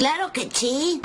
Claro que sí.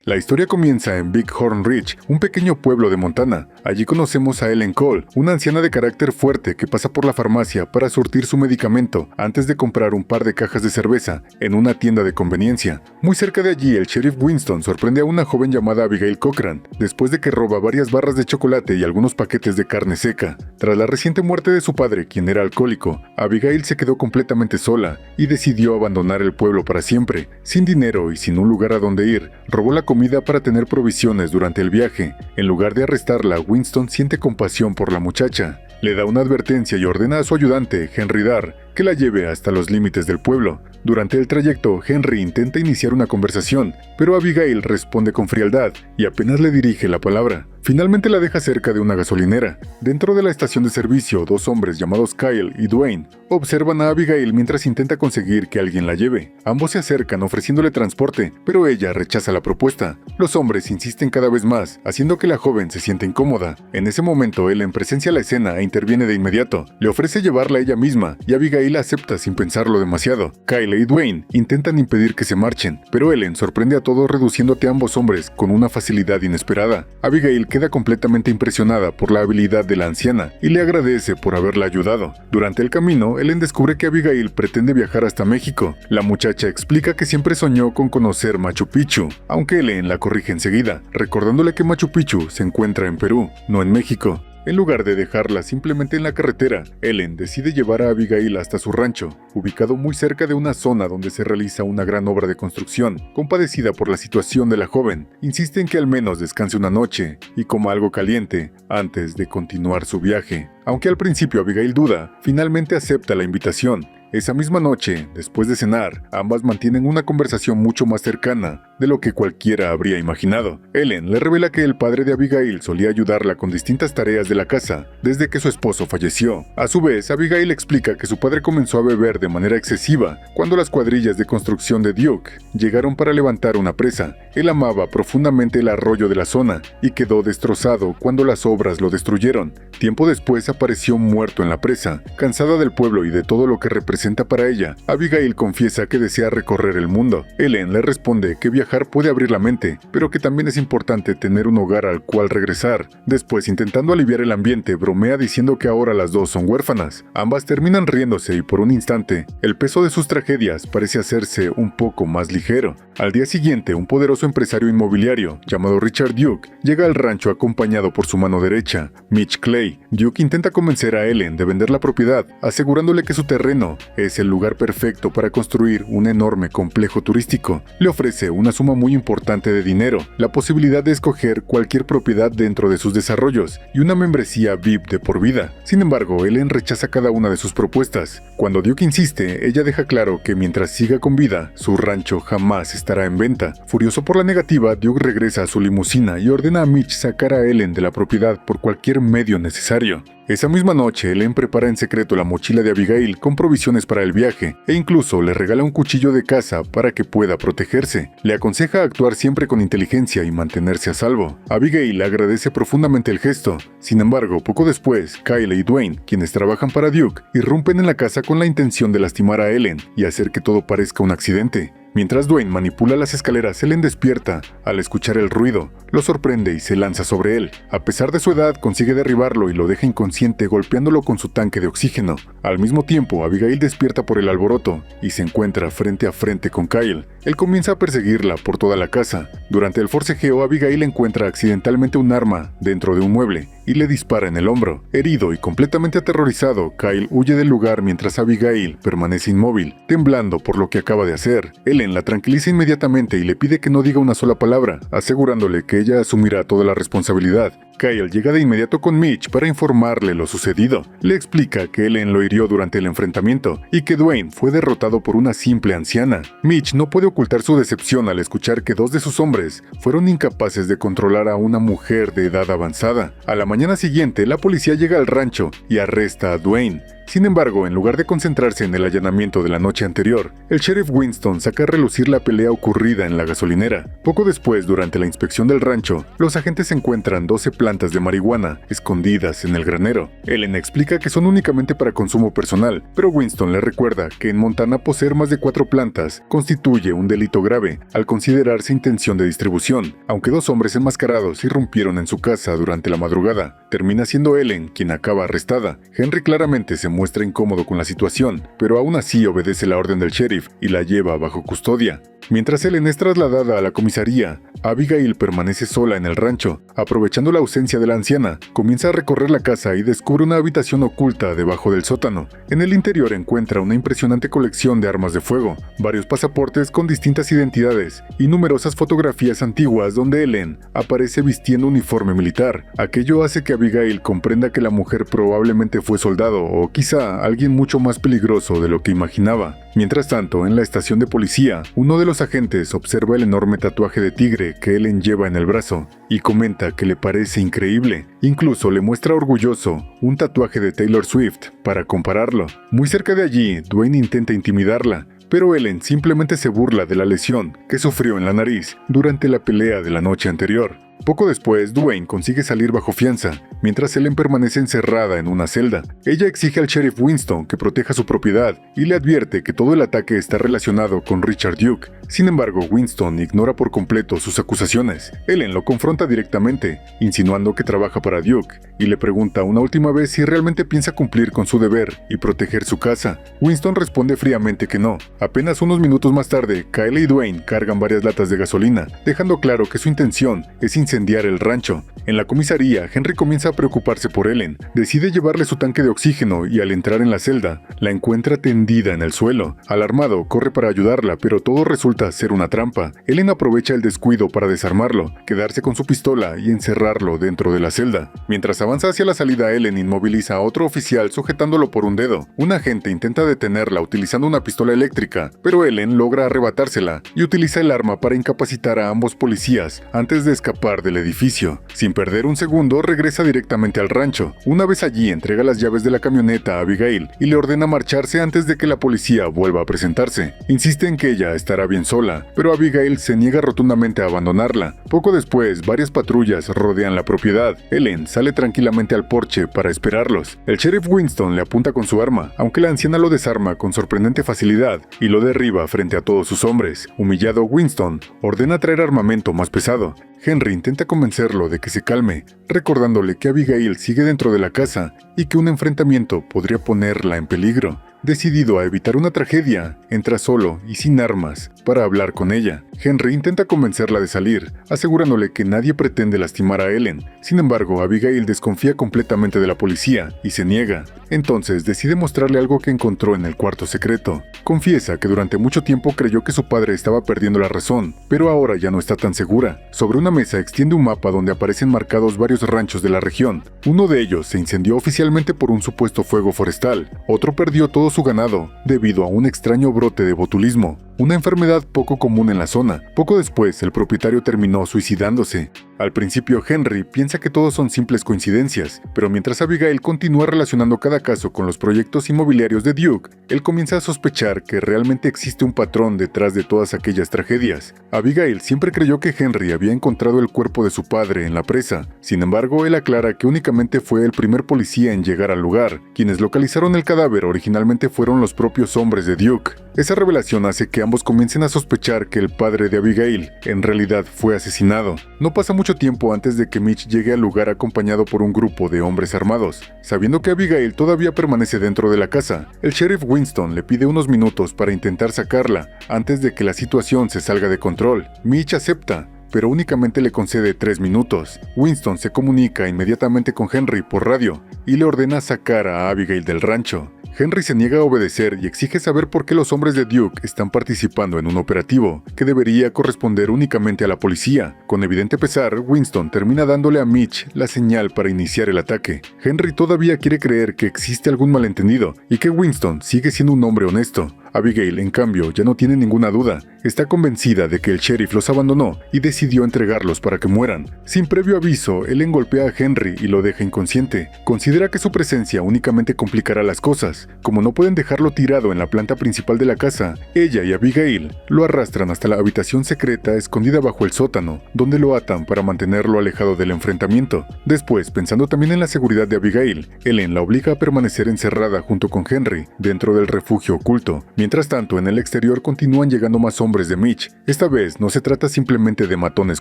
La historia comienza en Big Horn Ridge, un pequeño pueblo de Montana. Allí conocemos a Ellen Cole, una anciana de carácter fuerte que pasa por la farmacia para surtir su medicamento antes de comprar un par de cajas de cerveza en una tienda de conveniencia. Muy cerca de allí, el sheriff Winston sorprende a una joven llamada Abigail Cochran, después de que roba varias barras de chocolate y algunos paquetes de carne seca. Tras la reciente muerte de su padre, quien era alcohólico, Abigail se quedó completamente sola y decidió abandonar el pueblo para siempre. Sin dinero y sin un lugar a donde ir, robó la comida para tener provisiones durante el viaje. En lugar de arrestarla, Winston siente compasión por la muchacha. Le da una advertencia y ordena a su ayudante, Henry Darr, que la lleve hasta los límites del pueblo. Durante el trayecto, Henry intenta iniciar una conversación, pero Abigail responde con frialdad y apenas le dirige la palabra. Finalmente la deja cerca de una gasolinera. Dentro de la estación de servicio, dos hombres llamados Kyle y Dwayne observan a Abigail mientras intenta conseguir que alguien la lleve. Ambos se acercan ofreciéndole transporte, pero ella rechaza la propuesta. Los hombres insisten cada vez más, haciendo que la joven se sienta incómoda. En ese momento, Ellen presencia la escena e interviene de inmediato. Le ofrece llevarla ella misma, y Abigail acepta sin pensarlo demasiado. Kyle y Dwayne intentan impedir que se marchen, pero Ellen sorprende a todos reduciéndote a ambos hombres con una facilidad inesperada. Abigail queda completamente impresionada por la habilidad de la anciana y le agradece por haberla ayudado. Durante el camino, Ellen descubre que Abigail pretende viajar hasta México. La muchacha explica que siempre soñó con conocer Machu Picchu, aunque Ellen la corrige enseguida, recordándole que Machu Picchu se encuentra en Perú, no en México. En lugar de dejarla simplemente en la carretera, Ellen decide llevar a Abigail hasta su rancho, ubicado muy cerca de una zona donde se realiza una gran obra de construcción. Compadecida por la situación de la joven, insiste en que al menos descanse una noche y coma algo caliente antes de continuar su viaje. Aunque al principio Abigail duda, finalmente acepta la invitación. Esa misma noche, después de cenar, ambas mantienen una conversación mucho más cercana de lo que cualquiera habría imaginado. Ellen le revela que el padre de Abigail solía ayudarla con distintas tareas de la casa desde que su esposo falleció. A su vez, Abigail explica que su padre comenzó a beber de manera excesiva cuando las cuadrillas de construcción de Duke llegaron para levantar una presa. Él amaba profundamente el arroyo de la zona y quedó destrozado cuando las obras lo destruyeron. Tiempo después apareció muerto en la presa. Cansada del pueblo y de todo lo que representa para ella, Abigail confiesa que desea recorrer el mundo. Ellen le responde que viajar puede abrir la mente, pero que también es importante tener un hogar al cual regresar. Después, intentando aliviar el ambiente, bromea diciendo que ahora las dos son huérfanas. Ambas terminan riéndose y por un instante, el peso de sus tragedias parece hacerse un poco más ligero. Al día siguiente, un poderoso empresario inmobiliario, llamado Richard Duke, llega al rancho acompañado por su mano derecha, Mitch Clay. Duke intenta convencer a Ellen de vender la propiedad, asegurándole que su terreno es el lugar perfecto para construir un enorme complejo turístico. Le ofrece una suma muy importante de dinero, la posibilidad de escoger cualquier propiedad dentro de sus desarrollos y una membresía VIP de por vida. Sin embargo, Ellen rechaza cada una de sus propuestas. Cuando Duke insiste, ella deja claro que mientras siga con vida, su rancho jamás estará en venta. Furioso por la negativa, Duke regresa a su limusina y ordena a Mitch sacar a Ellen de la propiedad por cualquier medio necesario. Esa misma noche, Ellen prepara en secreto la mochila de Abigail con provisiones para el viaje e incluso le regala un cuchillo de caza para que pueda protegerse. Le aconseja actuar siempre con inteligencia y mantenerse a salvo. Abigail agradece profundamente el gesto. Sin embargo, poco después, Kyle y Dwayne, quienes trabajan para Duke, irrumpen en la casa con la intención de lastimar a Ellen y hacer que todo parezca un accidente. Mientras Dwayne manipula las escaleras, Ellen despierta al escuchar el ruido, lo sorprende y se lanza sobre él. A pesar de su edad, consigue derribarlo y lo deja inconsciente golpeándolo con su tanque de oxígeno. Al mismo tiempo, Abigail despierta por el alboroto y se encuentra frente a frente con Kyle. Él comienza a perseguirla por toda la casa. Durante el forcejeo, Abigail encuentra accidentalmente un arma dentro de un mueble y le dispara en el hombro. Herido y completamente aterrorizado, Kyle huye del lugar mientras Abigail permanece inmóvil, temblando por lo que acaba de hacer. Ellen la tranquiliza inmediatamente y le pide que no diga una sola palabra, asegurándole que ella asumirá toda la responsabilidad. Kyle llega de inmediato con Mitch para informarle lo sucedido. Le explica que Ellen lo hirió durante el enfrentamiento y que Dwayne fue derrotado por una simple anciana. Mitch no puede ocultar su decepción al escuchar que dos de sus hombres fueron incapaces de controlar a una mujer de edad avanzada. A la mañana siguiente, la policía llega al rancho y arresta a Dwayne. Sin embargo, en lugar de concentrarse en el allanamiento de la noche anterior, el sheriff Winston saca a relucir la pelea ocurrida en la gasolinera. Poco después, durante la inspección del rancho, los agentes encuentran 12 plantas de marihuana escondidas en el granero. Ellen explica que son únicamente para consumo personal, pero Winston le recuerda que en Montana poseer más de 4 plantas constituye un delito grave al considerarse intención de distribución. Aunque 2 hombres enmascarados irrumpieron en su casa durante la madrugada, termina siendo Ellen quien acaba arrestada. Henry claramente se muestra incómodo con la situación, pero aún así obedece la orden del sheriff y la lleva bajo custodia. Mientras Ellen es trasladada a la comisaría, Abigail permanece sola en el rancho. Aprovechando la ausencia de la anciana, comienza a recorrer la casa y descubre una habitación oculta debajo del sótano. En el interior encuentra una impresionante colección de armas de fuego, varios pasaportes con distintas identidades y numerosas fotografías antiguas donde Ellen aparece vistiendo uniforme militar. Aquello hace que Abigail comprenda que la mujer probablemente fue soldado o quizá alguien mucho más peligroso de lo que imaginaba. Mientras tanto, en la estación de policía, uno de los agentes observa el enorme tatuaje de tigre que Ellen lleva en el brazo y comenta que le parece increíble. Incluso le muestra orgulloso un tatuaje de Taylor Swift para compararlo. Muy cerca de allí, Dwayne intenta intimidarla, pero Ellen simplemente se burla de la lesión que sufrió en la nariz durante la pelea de la noche anterior. Poco después, Dwayne consigue salir bajo fianza, mientras Ellen permanece encerrada en una celda. Ella exige al sheriff Winston que proteja su propiedad y le advierte que todo el ataque está relacionado con Richard Duke. Sin embargo, Winston ignora por completo sus acusaciones. Ellen lo confronta directamente, insinuando que trabaja para Duke, y le pregunta una última vez si realmente piensa cumplir con su deber y proteger su casa. Winston responde fríamente que no. Apenas unos minutos más tarde, Kyle y Dwayne cargan varias latas de gasolina, dejando claro que su intención es incendiar el rancho. En la comisaría, Henry comienza a preocuparse por Ellen. Decide llevarle su tanque de oxígeno y al entrar en la celda, la encuentra tendida en el suelo. Alarmado, corre para ayudarla, pero todo resulta ser una trampa. Ellen aprovecha el descuido para desarmarlo, quedarse con su pistola y encerrarlo dentro de la celda. Mientras avanza hacia la salida, Ellen inmoviliza a otro oficial sujetándolo por un dedo. Un agente intenta detenerla utilizando una pistola eléctrica, pero Ellen logra arrebatársela y utiliza el arma para incapacitar a ambos policías antes de escapar del edificio. Sin perder un segundo, regresa directamente al rancho. Una vez allí, entrega las llaves de la camioneta a Abigail y le ordena marcharse antes de que la policía vuelva a presentarse. Insiste en que ella estará bien sola, pero Abigail se niega rotundamente a abandonarla. Poco después, varias patrullas rodean la propiedad. Ellen sale tranquilamente al porche para esperarlos. El sheriff Winston le apunta con su arma, aunque la anciana lo desarma con sorprendente facilidad y lo derriba frente a todos sus hombres. Humillado, Winston ordena traer armamento más pesado. Henry intenta convencerlo de que se calme, recordándole que Abigail sigue dentro de la casa y que un enfrentamiento podría ponerla en peligro. Decidido a evitar una tragedia, entra solo y sin armas para hablar con ella. Henry intenta convencerla de salir, asegurándole que nadie pretende lastimar a Ellen. Sin embargo, Abigail desconfía completamente de la policía y se niega. Entonces decide mostrarle algo que encontró en el cuarto secreto. Confiesa que durante mucho tiempo creyó que su padre estaba perdiendo la razón, pero ahora ya no está tan segura. Sobre una mesa extiende un mapa donde aparecen marcados varios ranchos de la región. Uno de ellos se incendió oficialmente por un supuesto fuego forestal. Otro perdió todo su ganado debido a un extraño brote de botulismo, una enfermedad poco común en la zona. Poco después, el propietario terminó suicidándose. Al principio, Henry piensa que todos son simples coincidencias, pero mientras Abigail continúa relacionando cada caso con los proyectos inmobiliarios de Duke, él comienza a sospechar que realmente existe un patrón detrás de todas aquellas tragedias. Abigail siempre creyó que Henry había encontrado el cuerpo de su padre en la presa. Sin embargo, él aclara que únicamente fue el primer policía en llegar al lugar. Quienes localizaron el cadáver originalmente fueron los propios hombres de Duke. Esa revelación hace que ambos comiencen a sospechar que el padre de Abigail en realidad fue asesinado. No pasa mucho tiempo antes de que Mitch llegue al lugar acompañado por un grupo de hombres armados. Sabiendo que Abigail todavía permanece dentro de la casa, el sheriff Winston le pide unos minutos para intentar sacarla antes de que la situación se salga de control. Mitch acepta, pero únicamente le concede 3 minutos. Winston se comunica inmediatamente con Henry por radio y le ordena sacar a Abigail del rancho. Henry se niega a obedecer y exige saber por qué los hombres de Duke están participando en un operativo que debería corresponder únicamente a la policía. Con evidente pesar, Winston termina dándole a Mitch la señal para iniciar el ataque. Henry todavía quiere creer que existe algún malentendido y que Winston sigue siendo un hombre honesto, Abigail, en cambio, ya no tiene ninguna duda. Está convencida de que el sheriff los abandonó y decidió entregarlos para que mueran. Sin previo aviso, Ellen golpea a Henry y lo deja inconsciente. Considera que su presencia únicamente complicará las cosas. Como no pueden dejarlo tirado en la planta principal de la casa, ella y Abigail lo arrastran hasta la habitación secreta escondida bajo el sótano, donde lo atan para mantenerlo alejado del enfrentamiento. Después, pensando también en la seguridad de Abigail, Ellen la obliga a permanecer encerrada junto con Henry dentro del refugio oculto. Mientras tanto, en el exterior continúan llegando más hombres de Mitch. Esta vez no se trata simplemente de matones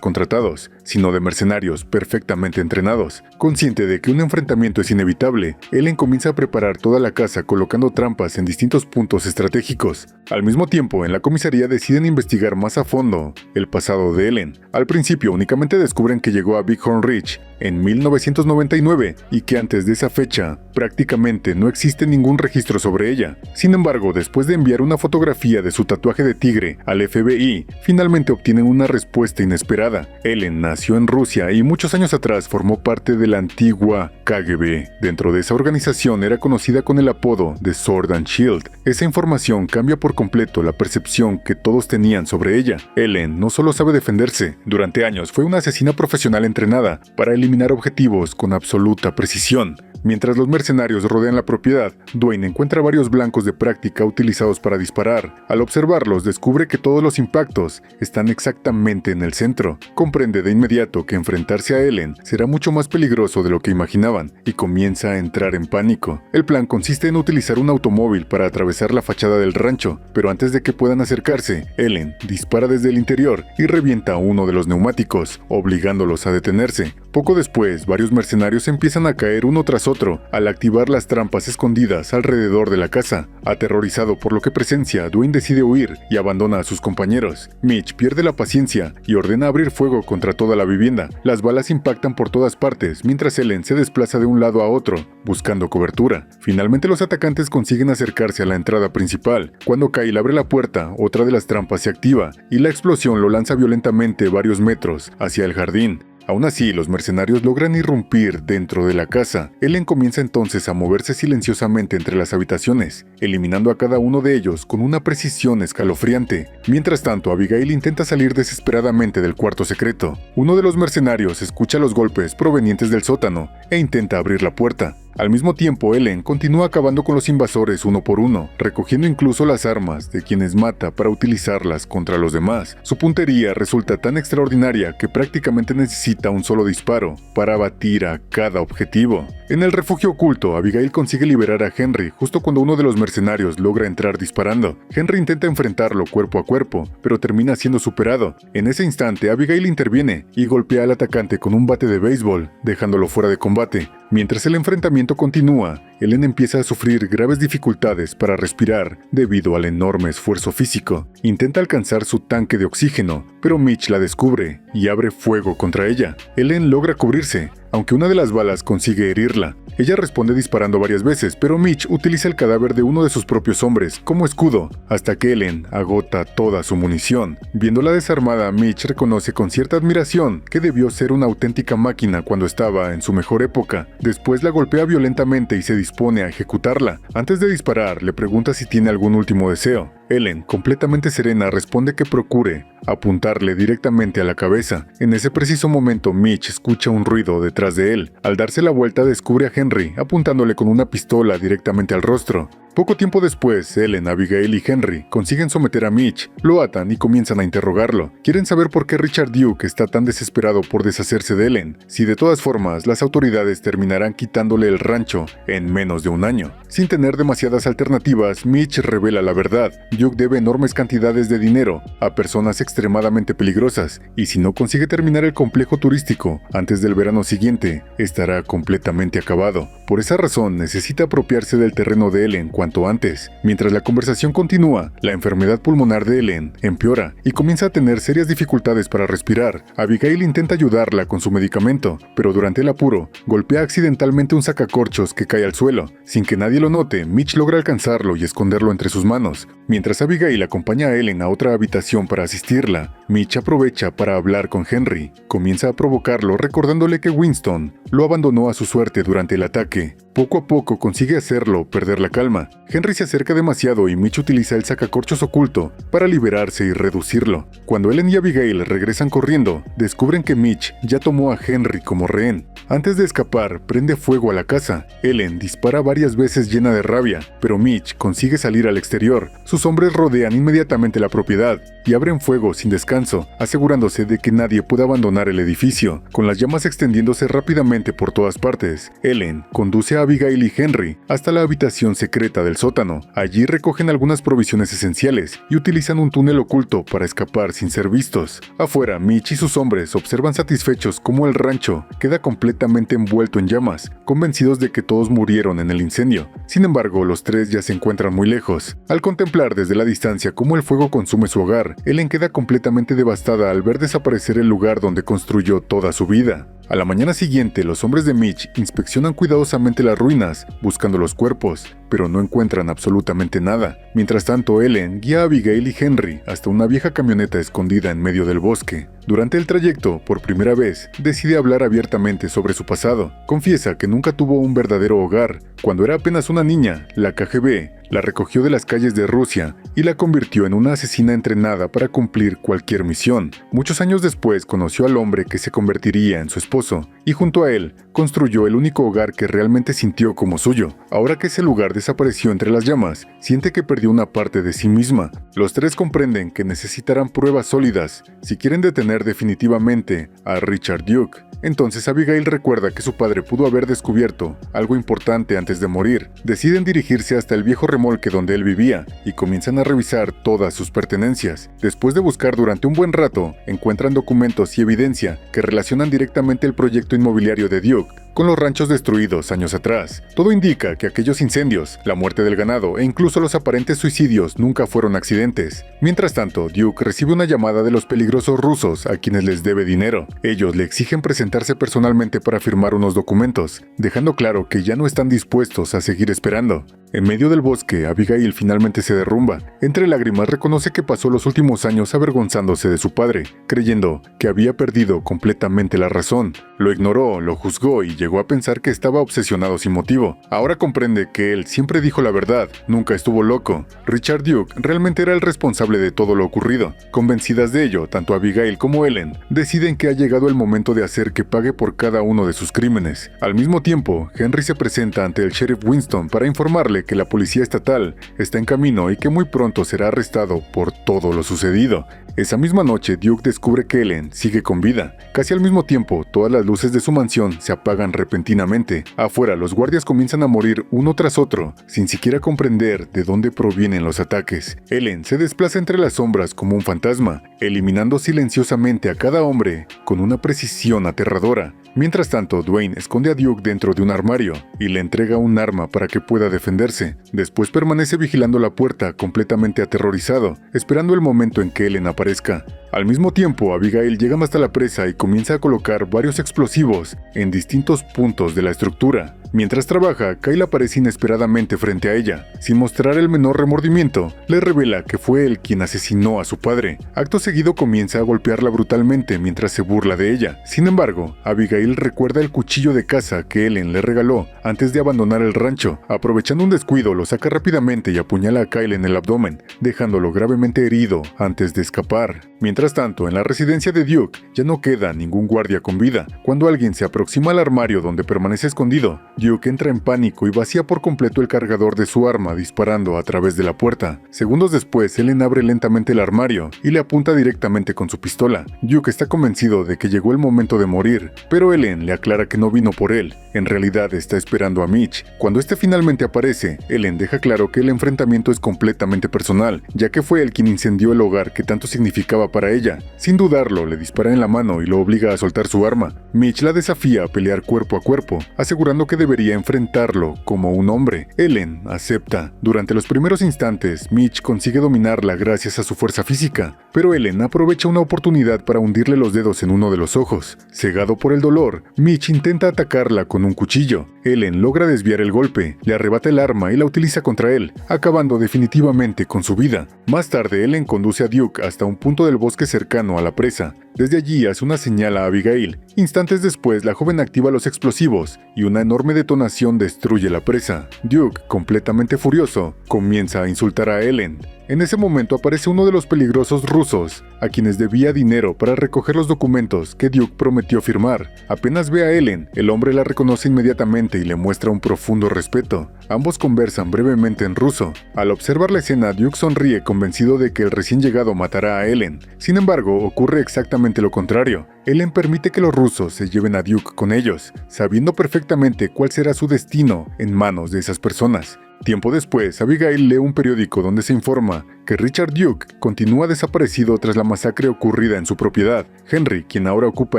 contratados, sino de mercenarios perfectamente entrenados. Consciente de que un enfrentamiento es inevitable, Ellen comienza a preparar toda la casa colocando trampas en distintos puntos estratégicos. Al mismo tiempo, en la comisaría deciden investigar más a fondo el pasado de Ellen. Al principio únicamente descubren que llegó a Bighorn Ridge en 1999 y que antes de esa fecha prácticamente no existe ningún registro sobre ella. Sin embargo, después de enviar una fotografía de su tatuaje de tigre al FBI, finalmente obtienen una respuesta inesperada. Ellen nació en Rusia y muchos años atrás formó parte de la antigua KGB. Dentro de esa organización era conocida con el apodo de Sword and Shield. Esa información cambia por completo la percepción que todos tenían sobre ella. Ellen no solo sabe defenderse, durante años fue una asesina profesional entrenada para eliminar objetivos con absoluta precisión. Mientras los mercenarios rodean la propiedad, Dwayne encuentra varios blancos de práctica utilizados para disparar. Al observarlos, descubre que todos los impactos están exactamente en el centro. Comprende de inmediato que enfrentarse a Ellen será mucho más peligroso de lo que imaginaban, y comienza a entrar en pánico. El plan consiste en utilizar un automóvil para atravesar la fachada del rancho, pero antes de que puedan acercarse, Ellen dispara desde el interior y revienta uno de los neumáticos, obligándolos a detenerse. Poco después, varios mercenarios empiezan a caer uno tras otro al activar las trampas escondidas alrededor de la casa. Aterrorizado por lo que presencia, Dwayne decide huir y abandona a sus compañeros. Mitch pierde la paciencia y ordena abrir fuego contra toda la vivienda. Las balas impactan por todas partes, mientras Ellen se desplaza de un lado a otro, buscando cobertura. Finalmente los atacantes consiguen acercarse a la entrada principal. Cuando Kyle abre la puerta, otra de las trampas se activa, y la explosión lo lanza violentamente varios metros hacia el jardín. Aún así, los mercenarios logran irrumpir dentro de la casa. Ellen comienza entonces a moverse silenciosamente entre las habitaciones, eliminando a cada uno de ellos con una precisión escalofriante. Mientras tanto, Abigail intenta salir desesperadamente del cuarto secreto. Uno de los mercenarios escucha los golpes provenientes del sótano e intenta abrir la puerta. Al mismo tiempo, Ellen continúa acabando con los invasores uno por uno, recogiendo incluso las armas de quienes mata para utilizarlas contra los demás. Su puntería resulta tan extraordinaria que prácticamente necesita un solo disparo para abatir a cada objetivo. En el refugio oculto, Abigail consigue liberar a Henry justo cuando uno de los mercenarios logra entrar disparando. Henry intenta enfrentarlo cuerpo a cuerpo, pero termina siendo superado. En ese instante, Abigail interviene y golpea al atacante con un bate de béisbol, dejándolo fuera de combate. Mientras el enfrentamiento continúa, Ellen empieza a sufrir graves dificultades para respirar debido al enorme esfuerzo físico. Intenta alcanzar su tanque de oxígeno, pero Mitch la descubre y abre fuego contra ella. Ellen logra cubrirse, aunque una de las balas consigue herirla. Ella responde disparando varias veces, pero Mitch utiliza el cadáver de uno de sus propios hombres como escudo, hasta que Ellen agota toda su munición. Viéndola desarmada, Mitch reconoce con cierta admiración que debió ser una auténtica máquina cuando estaba en su mejor época. Después la golpea violentamente y se dispone a ejecutarla. Antes de disparar, le pregunta si tiene algún último deseo. Ellen, completamente serena, responde que procure apuntarle directamente a la cabeza. En ese preciso momento, Mitch escucha un ruido detrás de él. Al darse la vuelta, descubre a Henry apuntándole con una pistola directamente al rostro. Poco tiempo después, Ellen, Abigail y Henry consiguen someter a Mitch, lo atan y comienzan a interrogarlo. Quieren saber por qué Richard Duke está tan desesperado por deshacerse de Ellen, si de todas formas las autoridades terminarán quitándole el rancho en menos de un año. Sin tener demasiadas alternativas, Mitch revela la verdad. Duke debe enormes cantidades de dinero a personas extremadamente peligrosas, y si no consigue terminar el complejo turístico antes del verano siguiente, estará completamente acabado. Por esa razón, necesita apropiarse del terreno de Ellen cuanto antes. Mientras la conversación continúa, la enfermedad pulmonar de Ellen empeora y comienza a tener serias dificultades para respirar. Abigail intenta ayudarla con su medicamento, pero durante el apuro, golpea accidentalmente un sacacorchos que cae al suelo. Sin que nadie lo note, Mitch logra alcanzarlo y esconderlo entre sus manos. Mientras Abigail acompaña a Ellen a otra habitación para asistirla, Mitch aprovecha para hablar con Henry. Comienza a provocarlo recordándole que Winston lo abandonó a su suerte durante el ataque. Poco a poco consigue hacerlo perder la calma. Henry se acerca demasiado y Mitch utiliza el sacacorchos oculto para liberarse y reducirlo. Cuando Ellen y Abigail regresan corriendo, descubren que Mitch ya tomó a Henry como rehén. Antes de escapar, prende fuego a la casa. Ellen dispara varias veces llena de rabia, pero Mitch consigue salir al exterior. Sus hombres rodean inmediatamente la propiedad y abren fuego sin descanso, asegurándose de que nadie pueda abandonar el edificio, con las llamas extendiéndose rápidamente por todas partes. Ellen conduce a Abigail y Henry hasta la habitación secreta del sótano. Allí recogen algunas provisiones esenciales y utilizan un túnel oculto para escapar sin ser vistos. Afuera, Mitch y sus hombres observan satisfechos cómo el rancho queda completamente envuelto en llamas, convencidos de que todos murieron en el incendio. Sin embargo, los tres ya se encuentran muy lejos. Al contemplar desde la distancia cómo el fuego consume su hogar, Ellen queda completamente devastada al ver desaparecer el lugar donde construyó toda su vida. A la mañana siguiente, los hombres de Mitch inspeccionan cuidadosamente las ruinas, buscando los cuerpos, pero no encuentran absolutamente nada. Mientras tanto, Ellen guía a Abigail y Henry hasta una vieja camioneta escondida en medio del bosque. Durante el trayecto, por primera vez, decide hablar abiertamente sobre su pasado. Confiesa que nunca tuvo un verdadero hogar. Cuando era apenas una niña, la KGB la recogió de las calles de Rusia y la convirtió en una asesina entrenada para cumplir cualquier misión. Muchos años después conoció al hombre que se convertiría en su esposo, y junto a él construyó el único hogar que realmente sintió como suyo. Ahora que ese lugar desapareció entre las llamas, siente que perdió una parte de sí misma. Los tres comprenden que necesitarán pruebas sólidas si quieren detener definitivamente a Richard Duke. Entonces Abigail recuerda que su padre pudo haber descubierto algo importante antes de morir. Deciden dirigirse hasta el viejo remolque donde él vivía y comienzan a revisar todas sus pertenencias. Después de buscar durante un buen rato, encuentran documentos y evidencia que relacionan directamente el proyecto inmobiliario de Duke con los ranchos destruidos años atrás. Todo indica que aquellos incendios, la muerte del ganado e incluso los aparentes suicidios nunca fueron accidentes. Mientras tanto, Duke recibe una llamada de los peligrosos rusos a quienes les debe dinero. Ellos le exigen presentarse personalmente para firmar unos documentos, dejando claro que ya no están dispuestos a seguir esperando. En medio del bosque, Abigail finalmente se derrumba. Entre lágrimas reconoce que pasó los últimos años avergonzándose de su padre, creyendo que había perdido completamente la razón. Lo ignoró, lo juzgó y llegó a pensar que estaba obsesionado sin motivo. Ahora comprende que él siempre dijo la verdad, nunca estuvo loco. Richard Duke realmente era el responsable de todo lo ocurrido. Convencidas de ello, tanto Abigail como Ellen deciden que ha llegado el momento de hacer que pague por cada uno de sus crímenes. Al mismo tiempo, Henry se presenta ante el sheriff Winston para informarle que la policía estatal está en camino y que muy pronto será arrestado por todo lo sucedido. Esa misma noche, Duke descubre que Ellen sigue con vida. Casi al mismo tiempo, todas las luces de su mansión se apagan repentinamente. Afuera, los guardias comienzan a morir uno tras otro, sin siquiera comprender de dónde provienen los ataques. Ellen se desplaza entre las sombras como un fantasma, eliminando silenciosamente a cada hombre con una precisión aterradora. Mientras tanto, Dwayne esconde a Duke dentro de un armario y le entrega un arma para que pueda defenderse. Después permanece vigilando la puerta completamente aterrorizado, esperando el momento en que Ellen aparezca. Al mismo tiempo, Abigail llega hasta la presa y comienza a colocar varios explosivos en distintos puntos de la estructura. Mientras trabaja, Kyle aparece inesperadamente frente a ella. Sin mostrar el menor remordimiento, le revela que fue él quien asesinó a su padre. Acto seguido comienza a golpearla brutalmente mientras se burla de ella. Sin embargo, Abigail recuerda el cuchillo de caza que Ellen le regaló antes de abandonar el rancho. Aprovechando un descuido, lo saca rápidamente y apuñala a Kyle en el abdomen, dejándolo gravemente herido antes de escapar. Mientras tanto, en la residencia de Duke ya no queda ningún guardia con vida. Cuando alguien se aproxima al armario donde permanece escondido, Duke entra en pánico y vacía por completo el cargador de su arma disparando a través de la puerta. Segundos después, Ellen abre lentamente el armario y le apunta directamente con su pistola. Duke está convencido de que llegó el momento de morir, pero Ellen le aclara que no vino por él. En realidad está esperando a Mitch. Cuando este finalmente aparece, Ellen deja claro que el enfrentamiento es completamente personal, ya que fue él quien incendió el hogar que tanto significaba para ella. Sin dudarlo, le dispara en la mano y lo obliga a soltar su arma. Mitch la desafía a pelear cuerpo a cuerpo, asegurando que debería enfrentarlo como un hombre. Ellen acepta. Durante los primeros instantes, Mitch consigue dominarla gracias a su fuerza física, pero Ellen aprovecha una oportunidad para hundirle los dedos en uno de los ojos. Cegado por el dolor, Mitch intenta atacarla con un cuchillo. Ellen logra desviar el golpe, le arrebata el arma y la utiliza contra él, acabando definitivamente con su vida. Más tarde, Ellen conduce a Duke hasta un punto del bosque bosque cercano a la presa. Desde allí hace una señal a Abigail. Instantes después, la joven activa los explosivos y una enorme detonación destruye la presa. Duke, completamente furioso, comienza a insultar a Ellen. En ese momento aparece uno de los peligrosos rusos, a quienes debía dinero para recoger los documentos que Duke prometió firmar. Apenas ve a Ellen, el hombre la reconoce inmediatamente y le muestra un profundo respeto. Ambos conversan brevemente en ruso. Al observar la escena, Duke sonríe convencido de que el recién llegado matará a Ellen. Sin embargo, ocurre exactamente lo contrario. Ellen permite que los rusos se lleven a Duke con ellos, sabiendo perfectamente cuál será su destino en manos de esas personas. Tiempo después, Abigail lee un periódico donde se informa que Richard Duke continúa desaparecido tras la masacre ocurrida en su propiedad. Henry, quien ahora ocupa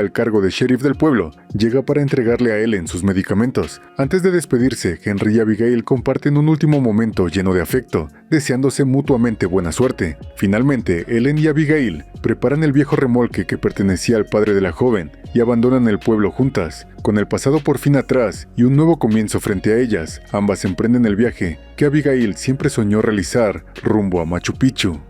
el cargo de sheriff del pueblo, llega para entregarle a Ellen sus medicamentos. Antes de despedirse, Henry y Abigail comparten un último momento lleno de afecto, deseándose mutuamente buena suerte. Finalmente, Ellen y Abigail preparan el viejo remolque que pertenecía al padre de la joven y abandonan el pueblo juntas. Con el pasado por fin atrás y un nuevo comienzo frente a ellas, ambas emprenden el viaje que Abigail siempre soñó realizar rumbo a Machu Picchu.